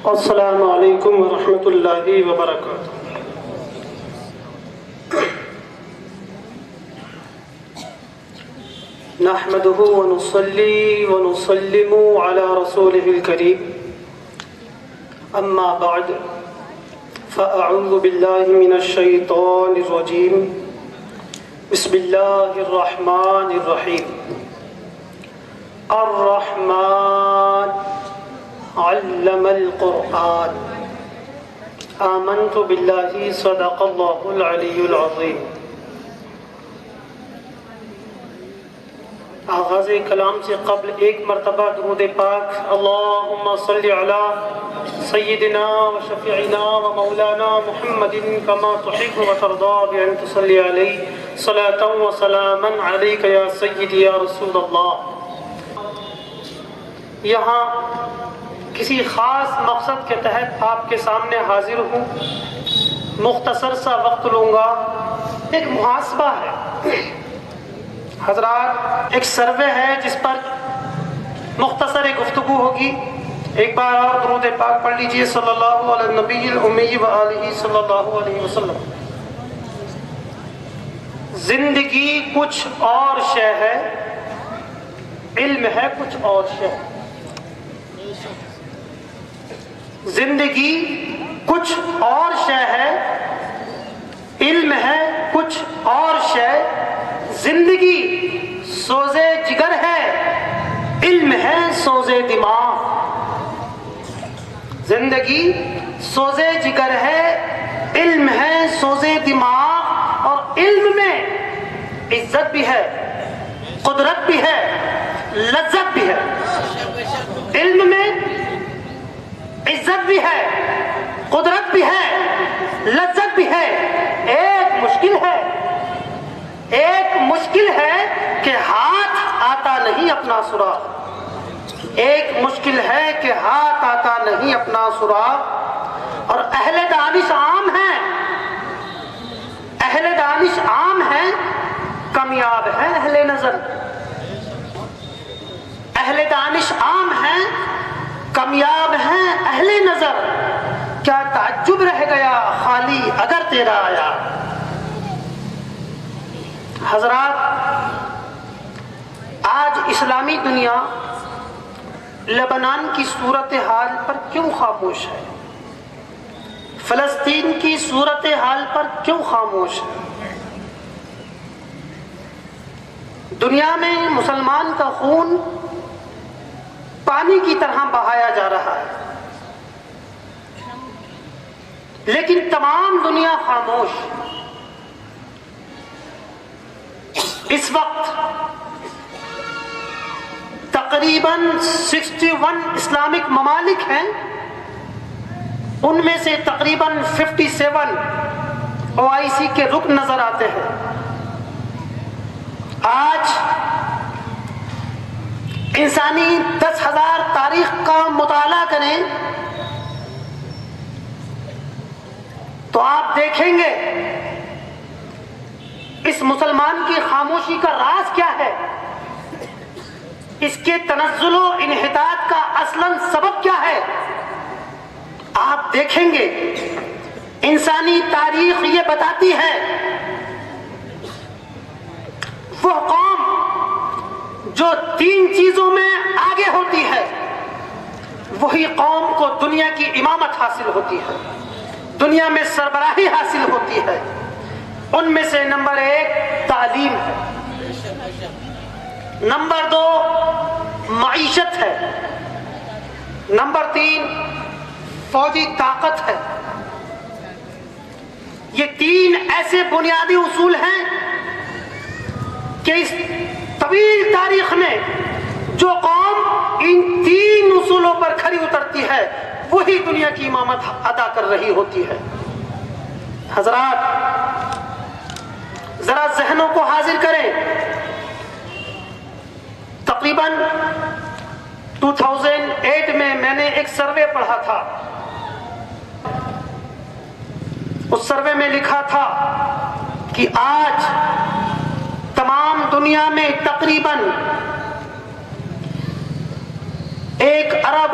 السلام علیکم ورحمۃ اللہ وبرکاتہ۔ نحمده ونصلي ونسلم على رسوله الكريم، اما بعد فاعوذ باللہ من الشیطان الرجیم، بسم اللہ الرحمن الرحیم۔ الرحمن علم القرآن، آمنت باللہ صدق اللہ العلی العظیم۔ آغاز کلام سے قبل ایک مرتبہ درود پاک اللہم صلی علی سیدنا و شفیعنا و مولانا محمد کما تحب و ترضا بأن تصلی علیہ صلاة و سلاما علیک یا سیدی یا رسول اللہ۔ یہاں کسی خاص مقصد کے تحت آپ کے سامنے حاضر ہوں، مختصر سا وقت لوں گا۔ ایک محاسبہ ہے حضرات، ایک سروے ہے جس پر مختصر ایک گفتگو ہوگی۔ ایک بار اور درود پاک پڑھ لیجئے صلی اللہ علیہ نبی الامی و آلہ صلی اللہ علیہ وسلم۔ زندگی کچھ اور شے ہے، علم ہے کچھ اور شے۔ زندگی کچھ اور شے ہے، علم ہے کچھ اور شے۔ زندگی سوزے جگر ہے، علم ہے سوزے دماغ۔ زندگی سوزے جگر ہے، علم ہے سوزے دماغ۔ اور علم میں عزت بھی ہے، قدرت بھی ہے، لذت بھی ہے۔ علم میں عزت بھی ہے، قدرت بھی ہے، لذت بھی ہے۔ ایک مشکل ہے کہ ہاتھ آتا نہیں اپنا سراغ۔ ایک مشکل ہے کہ ہاتھ آتا نہیں اپنا سراغ۔ اور اہل دانش عام ہیں، کامیاب ہے اہل نظر۔ اہل دانش عام ہیں، کامیاب ہیں اہل نظر۔ کیا تعجب رہ گیا خالی اگر تیرا آیا۔ حضرات، آج اسلامی دنیا لبنان کی صورتحال پر کیوں خاموش ہے؟ فلسطین کی صورتحال پر کیوں خاموش ہے؟ دنیا میں مسلمان کا خون پانی کی طرح بہایا جا رہا ہے، لیکن تمام دنیا خاموش۔ اس وقت تقریباً 61 اسلامک ممالک ہیں، ان میں سے تقریباً 57 OIC کے رکن نظر آتے ہیں۔ آج انسانی 10,000 تاریخ کا مطالعہ کریں تو آپ دیکھیں گے اس مسلمان کی خاموشی کا راز کیا ہے، اس کے تنزل و انحطاط کا اصلاً سبب کیا ہے۔ آپ دیکھیں گے انسانی تاریخ یہ بتاتی ہے وہ قوم جو 3 چیزوں میں آگے ہوتی ہے، وہی قوم کو دنیا کی امامت حاصل ہوتی ہے، دنیا میں سربراہی حاصل ہوتی ہے۔ ان میں سے نمبر 1 تعلیم ہے، نمبر 2 معیشت ہے، نمبر 3 فوجی طاقت ہے۔ یہ 3 ایسے بنیادی اصول ہیں کہ اس طویل تاریخ میں جو قوم ان 3 اصولوں پر کھری اترتی ہے وہی دنیا کی امامت ادا کر رہی ہوتی ہے۔ حضرات، ذرا ذہنوں کو حاضر کریں۔ تقریباً 2008 میں نے ایک سروے پڑھا تھا۔ اس سروے میں لکھا تھا کہ آج تمام دنیا میں تقریباً 1 ارب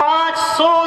500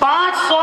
500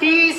30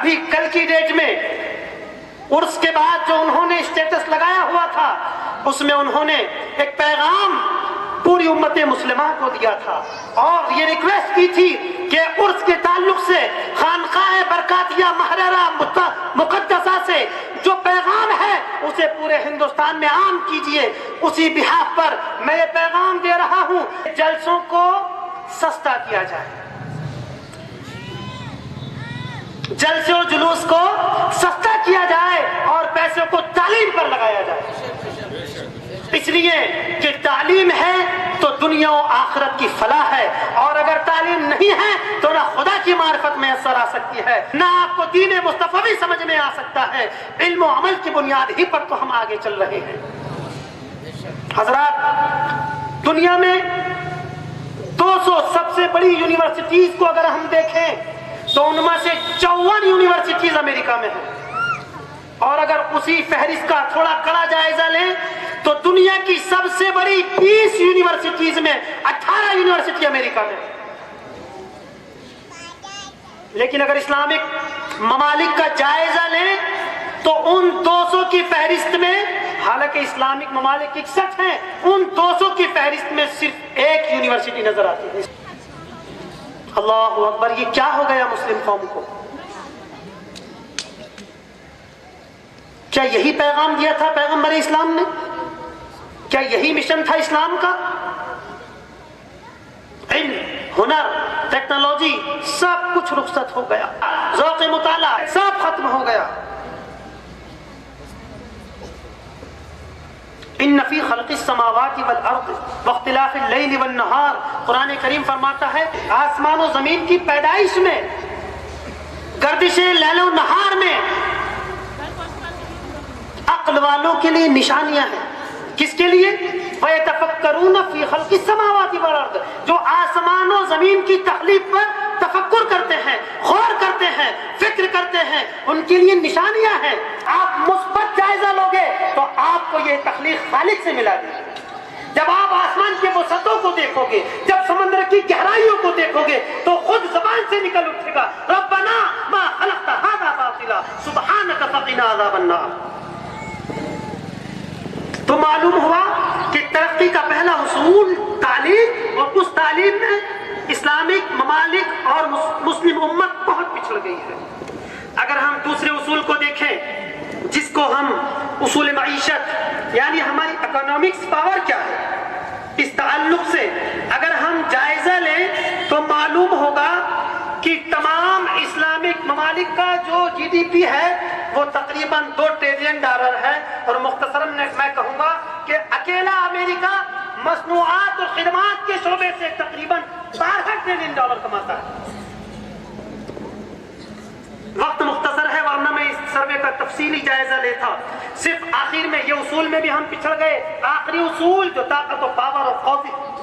ابھی کل کی ڈیٹ میں عرس کے بعد جو انہوں نے اسٹیٹس لگایا ہوا تھا اس میں انہوں نے ایک پیغام پوری امت مسلمہ کو دیا تھا اور یہ ریکویسٹ کی تھی کہ عرس کے تعلق سے خانقاہ برکاتیہ محررہ مقدسہ سے جو پیغام ہے اسے پورے ہندوستان میں عام کیجئے. اسی بحاف پر میں یہ پیغام دے رہا ہوں، جلسوں کو سستا کیا جائے، جلسے و جلوس کو سستا کیا جائے اور پیسوں کو تعلیم پر لگایا جائے، اس لیے کہ تعلیم ہے تو دنیا و آخرت کی فلاح ہے، اور اگر تعلیم نہیں ہے تو نہ خدا کی معرفت میں اثر آ سکتی ہے، نہ آپ کو دین مصطفی سمجھ میں آ سکتا ہے. علم و عمل کی بنیاد ہی پر تو ہم آگے چل رہے ہیں. حضرات، دنیا میں 200 سب سے بڑی یونیورسٹیز کو اگر ہم دیکھیں تو ان میں سے 54 یونیورسٹیز امریکہ میں ہیں، اور اگر اسی فہرست کا تھوڑا کڑا جائزہ لیں تو دنیا کی سب سے بڑی 20 یونیورسٹیز میں 18 یونیورسٹی امریکہ میں. لیکن اگر اسلامک ممالک کا جائزہ لیں تو ان 200 کی فہرست میں، حالانکہ اسلامک ممالک 61 ہیں، ان 200 کی فہرست میں صرف ایک یونیورسٹی نظر آتی ہے. اللہ اکبر، یہ کیا ہو گیا مسلم قوم کو؟ کیا یہی پیغام دیا تھا پیغمبر اسلام نے؟ کیا یہی مشن تھا اسلام کا؟ علم، ہنر، ٹیکنالوجی سب کچھ رخصت ہو گیا، ذوق مطالعہ سب ختم ہو گیا. ان فی خلق السماوات والارض واختلاف اللیل والنہار، قرآن کریم فرماتا ہے آسمان و زمین کی پیدائش میں، گردش لیل و نہار میں عقل والوں کے لیے نشانیاں ہیں. کس کے لیے؟ وَيَتَفَكَّرُونَ فِي خَلْقِ السَّمَاوَاتِ وَالْأَرْضِ، جو آسمان و زمین کی تخلیق پر تفکر کرتے ہیں، غور کرتے ہیں، فکر کرتے ہیں، ان کے لیے نشانیاں ہیں. آپ مثبت جائزہ لوگے تو آپ کو یہ تخلیق خالق سے ملا دی. جب آپ آسمان کے وسعتوں کو دیکھو گے، جب سمندر کی گہرائیوں کو دیکھو گے تو خود زبان سے نکل اٹھے گا ربنا ما خلقت هذا باطلا سبحانك فقنا عذاب النار. تو معلوم ہوا کہ ترقی کا پہلا اصول تعلیم، اور اس تعلیم میں اسلامک ممالک اور مسلم امت بہت پچھڑ گئی ہے. اگر ہم دوسرے اصول کو دیکھیں جس کو ہم اصول معیشت، یعنی ہماری اکنامکس پاور کیا ہے، اس تعلق سے اگر ہم جائزہ لیں تو معلوم ہوگا کہ تمام اسلامک ممالک کا جو جی ڈی پی ہے وہ تقریباً $2 ٹریلین ہے، اور مختصراً میں کہوں گا کہ اکیلا امریکہ مصنوعات اور خدمات کے شعبے سے تقریباً $12 ٹریلین کماتا ہے. وقت مختصر ہے ورنہ میں اس سروے کا تفصیلی جائزہ لیتا. صرف آخر میں یہ اصول میں بھی ہم پچھڑ گئے. آخری اصول جو طاقت و پاور اور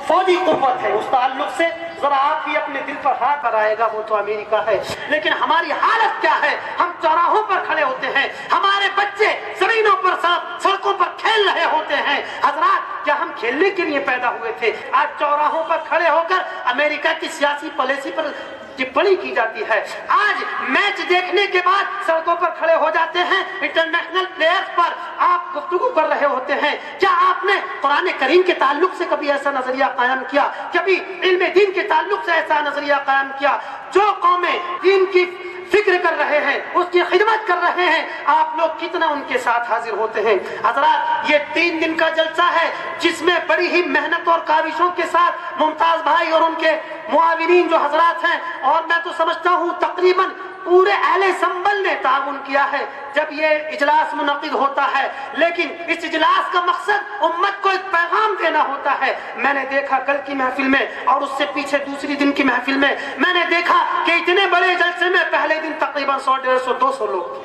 فوجی قوت ہے، اس تعلق سے ذرا آپ ہی اپنے دل پر ہاتھ آئے گا، وہ تو امریکہ ہے. لیکن ہماری حالت کیا ہے؟ ہم چوراہوں پر کھڑے ہوتے ہیں، ہمارے بچے زمینوں پر سڑکوں پر کھیل رہے ہوتے ہیں. حضرات، کیا ہم کھیلنے کے لیے پیدا ہوئے تھے؟ آج چوراہوں پر کھڑے ہو کر امریکہ کی سیاسی پالیسی پر ٹپڑی کی جاتی ہے. آج میچ دیکھنے کے بعد سڑکوں پر کھڑے ہو جاتے ہیں، انٹرنیشنل پلیئرز پر آپ گفتگو کر رہے ہوتے ہیں. کیا آپ نے قرآن کریم کے تعلق سے کبھی ایسا نظریہ قائم کیا؟ کبھی علم دین کے تعلق سے ایسا نظریہ قائم کیا؟ جو قومیں دین کی فکر کر رہے ہیں، اس کی خدمت کر رہے ہیں، آپ لوگ کتنا ان کے ساتھ حاضر ہوتے ہیں؟ حضرات، یہ 3 دن کا جلسہ ہے جس میں بڑی ہی محنت اور کاوشوں کے ساتھ ممتاز بھائی اور ان کے معاونین جو حضرات ہیں، اور میں تو سمجھتا ہوں تقریباً پورے اہل سنبل نے تعاون کیا ہے جب یہ اجلاس منعقد ہوتا ہے. لیکن اس اجلاس کا مقصد امت کو ایک پیغام دینا ہوتا ہے. میں نے دیکھا کل کی محفل میں اور اس سے پیچھے دوسری دن کی محفل میں نے دیکھا کہ اتنے بڑے جلسے میں پہلے دن تقریباً 100, 150, 200 لوگ تھے.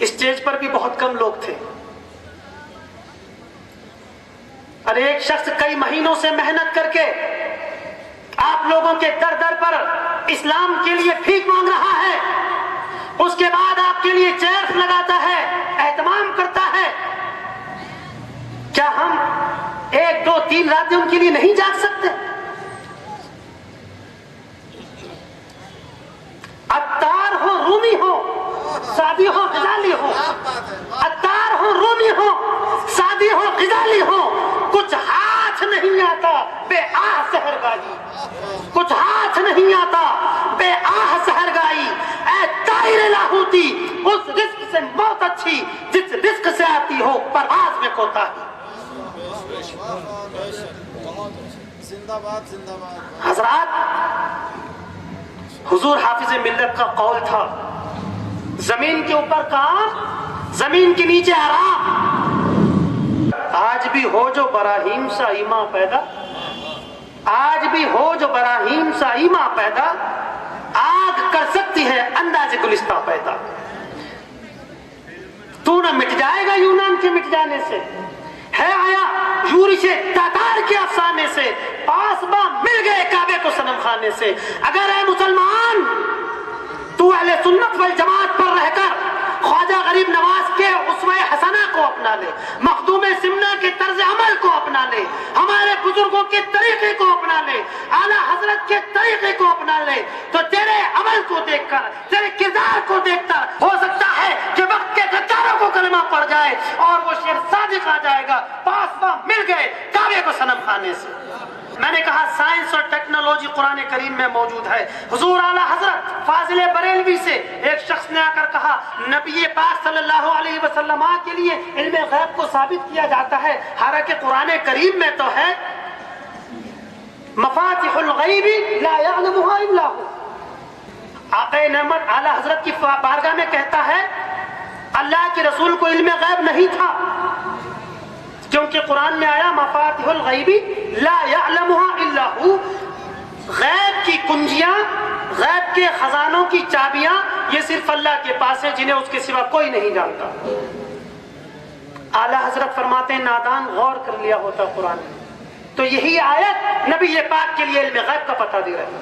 اسٹیج پر بھی بہت کم لوگ تھے. اور ایک شخص کئی مہینوں سے محنت کر کے آپ لوگوں کے در در پر اسلام کے لیے بھیک مانگ رہا ہے، اس کے بعد آپ کے لیے چیئرز لگاتا ہے، اہتمام کرتا ہے. کیا ہم 1, 2, 3 راتیں ان کے لیے نہیں جاگ سکتے؟ اب سادی ہو غزالی ہو، عطار ہو رومی ہو، سادی ہو غزالی ہو، کچھ ہاتھ نہیں آتا بے آہ سحرگائی، کچھ ہاتھ نہیں آتا بے آہ سحرگائی، اے طائر لاہوتی اس رزق سے موت اچھی جس رزق سے آتی ہو پرواز میں کوتاہی۔ حضرات، حضور حافظ ملت کا قول تھا، زمین کے اوپر کام، زمین کے نیچے آرام۔ آج بھی ہو جو براہیم سا ایماں پیدا، آج بھی ہو جو براہیم سا ایماں پیدا، آگ کر سکتی ہے انداز گلستہ پیدا۔ تو نہ مٹ جائے گا یونان کے مٹ جانے سے، ہے آیا یورش تاتار کے افسانے سے، پاس با مل گئے کعبے کو صنم خانے سے۔ اگر اے مسلمان تو اہل سنت والجماعت پر رہ کر خواجہ غریب نواز کے اسوہ حسنہ کو اپنا لے، مخدوم سمنہ کے طرز عمل کو اپنا لے، ہمارے بزرگوں کے طریقے کو اپنا لے، اعلیٰ حضرت کے طریقے کو اپنا لے، تو تیرے عمل کو دیکھ کر، تیرے کردار کو دیکھ کر ہو سکتا ہے کہ وقت کے غداروں کو کلمہ پڑ جائے اور وہ شعر صادق آ جائے گا، پاس با مل گئے کعبے کو صنم خانے سے۔ میں نے کہا سائنس اور ٹیکنالوجی قرآن کریم میں موجود ہے۔ حضور اعلیٰ حضرت فاضل بریلوی سے ایک شخص نے آ کر کہا نبی پاک صلی اللہ علیہ وسلم کے لیے علم غیب کو ثابت کیا جاتا ہے، حالانکہ قرآن کریم میں تو ہے مفاتیح الغیب لا یعلمها الا هو۔ آقا نعمت اعلیٰ حضرت کی بارگاہ میں کہتا ہے اللہ کے رسول کو علم غیب نہیں تھا، کیونکہ قرآن میں آیا مفاتیح الغیب لا یعلمها الا هو، غیب کی کنجیاں، غیب کے خزانوں کی چابیاں یہ صرف اللہ کے پاس ہے، جنہیں اس کے سوا کوئی نہیں جانتا۔ اعلیٰ حضرت فرماتے ہیں نادان غور کر لیا ہوتا قرآن میں تو یہی آیت نبی پاک کے لیے علم غیب کا پتہ دے رہی ہے،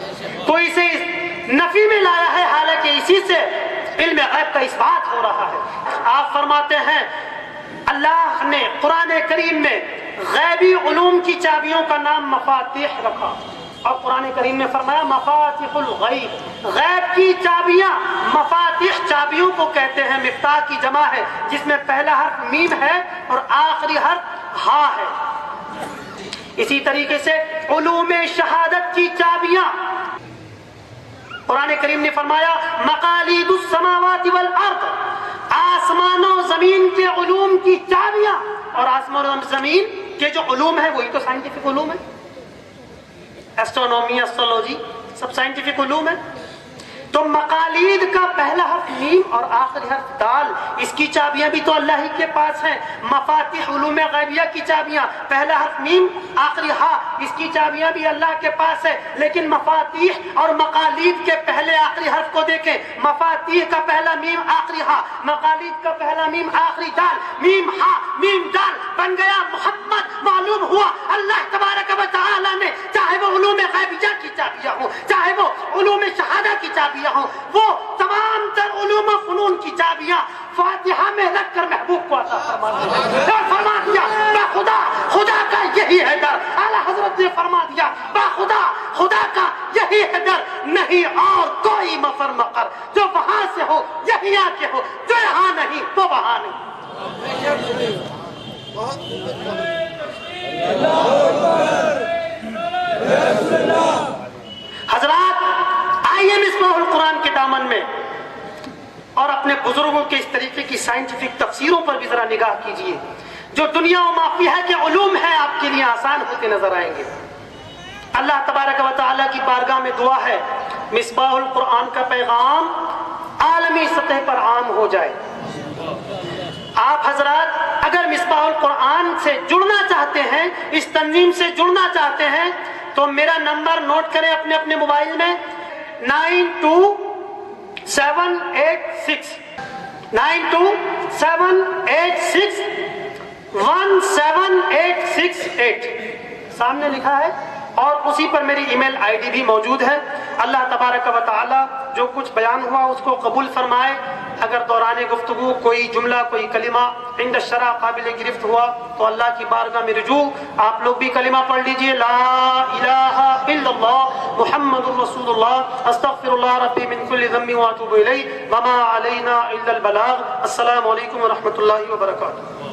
تو اسے نفی میں لایا ہے، حالانکہ اسی سے علم غیب کا اثبات ہو رہا ہے۔ آپ فرماتے ہیں اللہ نے قرآن کریم میں غیبی علوم کی چابیوں کا نام مفاتیح رکھا، اور قرآن کریم نے فرمایا مفاتیح الغیب، غیب کی چابیاں، مفاتیح چابیوں کو کہتے ہیں، مفتاح کی جمع ہے جس میں پہلا حرف میم ہے اور آخری حرف ہا ہے۔ اسی طریقے سے علوم شہادت کی چابیاں، قرآن کریم نے فرمایا مقالید السماوات والارض، آسمان و زمین کے علوم کی چابیاں، اور آسمان و زمین کے جو علوم ہے وہی تو سائنٹیفک علوم ہے، ایسٹرونومی، ایسٹرولوجی سب سائنٹیفک علوم ہے۔ تو مقالید کا پہلا حرف میم اور آخری حرف دال، اس کی چابیاں بھی تو اللہ ہی کے پاس ہیں۔ مفاتیح علوم غیبیہ کی چابیاں، پہلا حرف میم آخری ہا، اس کی چابیاں بھی اللہ کے پاس ہے، لیکن مفاتیح اور مقالید کے پہلے آخری حرف کو دیکھیں، مفاتیح کا پہلا میم آخری ہا، مقالید کا پہلا میم آخری دال، میم ہا میم دال بن گیا محمد۔ معلوم ہوا اللہ تبارک و تعالی نے چاہے وہ علوم غیبیہ کی چابیاں ہوں، چاہے وہ علوم شہادہ کی چابیاں ہوں، وہ تمام تر علوم و فنون کی چابیاں فاتحہ میں رکھ کر محبوب کو عطا فرما دیا، اور فرما دیا باخدا خدا کا یہی ہے در۔ اعلیٰ حضرت نے فرما دیا باخدا خدا کا یہی ہے در، نہیں اور کوئی مفر مقر، جو وہاں سے ہو یہی آ کے ہو، جو یہاں نہیں وہ وہاں نہیں۔ حضرات آئیے مصباح القرآن کے دامن میں اور اپنے بزرگوں کے اس طریقے کی سائنٹیفک تفسیروں پر بھی ذرا نگاہ کیجئے، جو دنیا و مافیہ کے علوم ہیں آپ کے لیے آسان ہوتے نظر آئیں گے۔ اللہ تبارک و تعالیٰ کی بارگاہ میں دعا ہے مصباح القرآن کا پیغام عالمی سطح پر عام ہو جائے۔ آپ حضرات اگر مصباح القرآن سے جڑنا چاہتے ہیں، اس تنظیم سے جڑنا چاہتے ہیں، تو میرا نمبر نوٹ کریں اپنے اپنے موبائل میں، 9278617868 سامنے لکھا ہے، اور اسی پر میری ای میل آئی ڈی بھی موجود ہے۔ اللہ تبارک و تعالی جو کچھ بیان ہوا اس کو قبول فرمائے، اگر دوران گفتگو کوئی جملہ کوئی کلمہ عند الشرع قابل گرفت ہوا تو اللہ کی بارگاہ میں رجوع آپ لوگ بھی کلمہ پڑھ لیجئے، لا الہ الا اللہ محمد رسول اللہ استغفر اللہ ربی من کل ذنب واتوب الیہ وما علینا الا البلاغ۔ السلام علیکم ورحمۃ اللہ وبرکاتہ۔